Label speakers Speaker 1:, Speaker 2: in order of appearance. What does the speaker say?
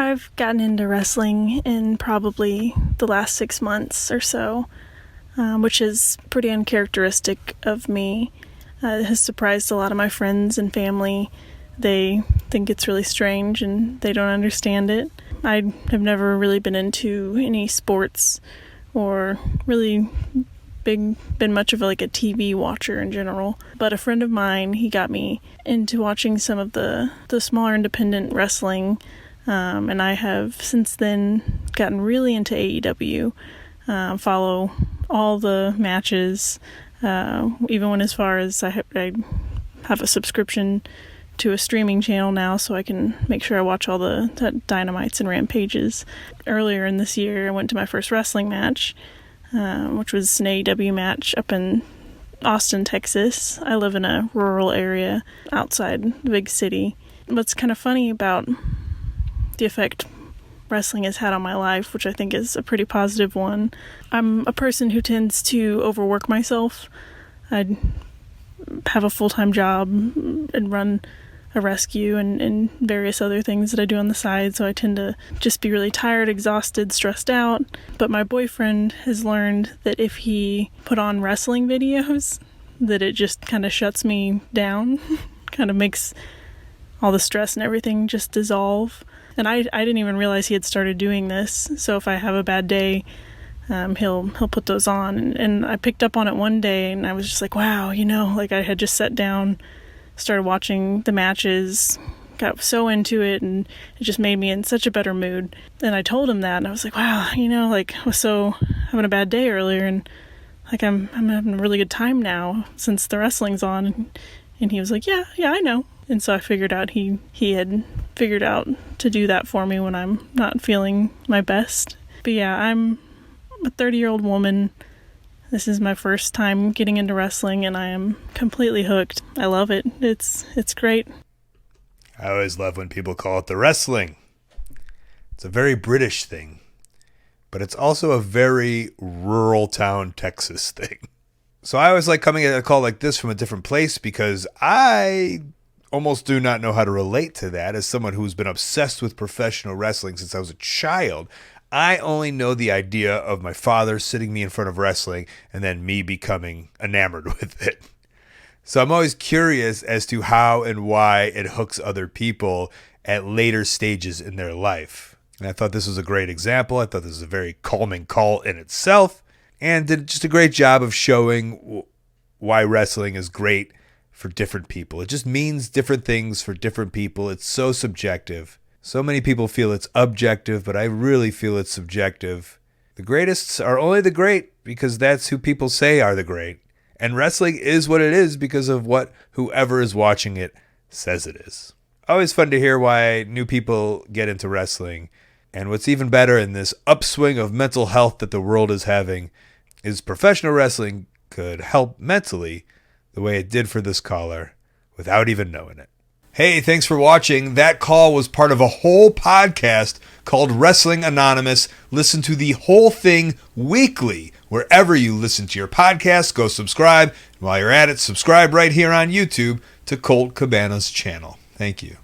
Speaker 1: I've gotten into wrestling in probably the last 6 months or so, which is pretty uncharacteristic of me. It has surprised a lot of my friends and family. They think it's really strange and they don't understand it. I have never really been into any sports or really been much of like a TV watcher in general. But a friend of mine, he got me into watching some of the smaller independent wrestling, and I have since then gotten really into AEW. Follow all the matches, even went as far as I have a subscription to a streaming channel now, so I can make sure I watch all the Dynamites and Rampages. Earlier in this year, I went to my first wrestling match, which was an AEW match up in Austin, Texas. I live in a rural area outside the big city. What's kind of funny about the effect wrestling has had on my life, which I think is a pretty positive one. I'm a person who tends to overwork myself. I have a full-time job and run a rescue and various other things that I do on the side, so I tend to just be really tired, exhausted, stressed out. But my boyfriend has learned that if he put on wrestling videos, that it just kind of shuts me down, kind of makes all the stress and everything just dissolve. And I didn't even realize he had started doing this, so if I have a bad day, he'll put those on. And I picked up on it one day, and I was just like, wow, like I had just sat down, started watching the matches, got so into it, and it just made me in such a better mood. And I told him that, and I was like, wow, like I was so having a bad day earlier, and like I'm having a really good time now since the wrestling's on. And he was like, yeah, I know. And so I figured out he had figured out to do that for me when I'm not feeling my best. But yeah, I'm a 30-year-old woman. This is my first time getting into wrestling, and I am completely hooked. I love it. It's great.
Speaker 2: I always love when people call it the wrestling. It's a very British thing, but it's also a very rural town Texas thing. So I always like coming at a call like this from a different place because I almost do not know how to relate to that as someone who's been obsessed with professional wrestling since I was a child. I only know the idea of my father sitting me in front of wrestling and then me becoming enamored with it. So I'm always curious as to how and why it hooks other people at later stages in their life. And I thought this was a great example. I thought this was a very calming call in itself and did just a great job of showing why wrestling is great for different people. It just means different things for different people. It's so subjective. So many people feel it's objective, but I really feel it's subjective. The greatest are only the great because that's who people say are the great. And wrestling is what it is because of what whoever is watching it says it is. Always fun to hear why new people get into wrestling. And what's even better in this upswing of mental health that the world is having is professional wrestling could help mentally the way it did for this caller without even knowing it. Hey, thanks for watching. That call was part of a whole podcast called Wrestling Anonymous. Listen to the whole thing weekly. Wherever you listen to your podcast, go subscribe. And while you're at it, subscribe right here on YouTube to Colt Cabana's channel. Thank you.